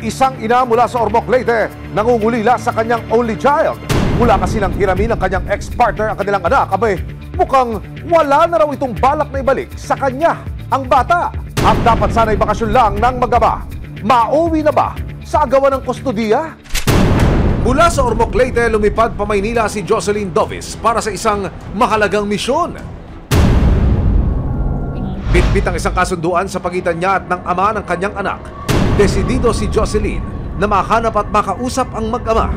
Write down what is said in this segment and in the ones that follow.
Isang ina mula sa Ormoc, Leyte, nangungulila sa kanyang only child. Mula kasi nang hiramin ng kanyang ex-partner ang kanilang anak, abay, mukhang wala na raw itong balak na ibalik sa kanya ang bata. At dapat sana'y bakasyon lang ng mag-ama. Mauwi na ba sa agawan ng kustudiya? Mula sa Ormoc, Leyte, lumipad pa Maynila si Jocelyn Dovis para sa isang mahalagang misyon. Bitbit ang isang kasunduan sa pagitan niya at ng ama ng kanyang anak. Desidido si Jocelyn na mahanap at makausap ang mag-ama.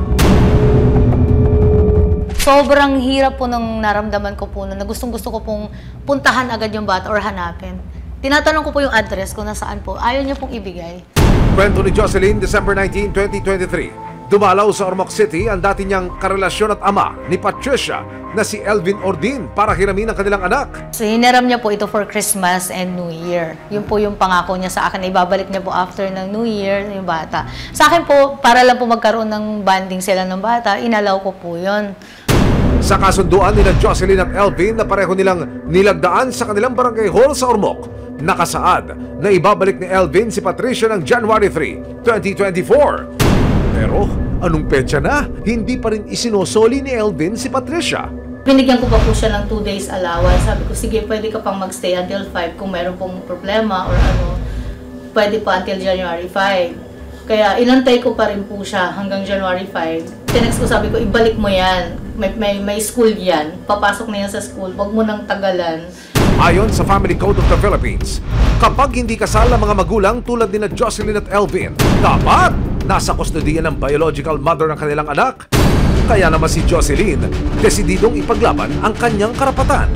Sobrang hirap po ng naramdaman ko po na gustong-gusto ko pong puntahan agad yung bata or hanapin. Tinatanong ko po yung address kung nasaan po. Ayaw niya pong ibigay. Kwento ni Jocelyn, December 19, 2023. Dumalaw sa Ormoc City ang dati niyang karelasyon at ama ni Patricia na si Elvin Ordin para hiramin ang kanilang anak. So, hiniram niya po ito for Christmas and New Year. Yun po yung pangako niya sa akin. Ibabalik niya po after ng New Year yung bata. Sa akin po, para lang po magkaroon ng bonding sila ng bata, inalaw ko po yun. Sa kasunduan nila Jocelyn at Elvin na pareho nilang nilagdaan sa kanilang barangay hall sa Ormoc, nakasaad na ibabalik ni Elvin si Patricia ng January 3, 2024. Pero anong petsa na? Hindi pa rin isinosoli ni Elvin si Patricia. Binigyan ko pa po siya ng 2 days allowance. Sabi ko, sige, pwede ka pang magstay until 5 kung meron pong problema or ano, pwede pa until January 5. Kaya inantay ko pa rin po siya hanggang January 5. Tinext ko, sabi ko, ibalik mo yan. May school yan. Papasok na yan sa school. Huwag mo nang tagalan. Ayon sa Family Code of the Philippines, kapag hindi kasal ang mga magulang tulad ni Jocelyn at Elvin, dapat nasa kustodiya ng biological mother ng kanilang anak. Kaya naman si Jocelyn, desididong ipaglaban ang kanyang karapatan.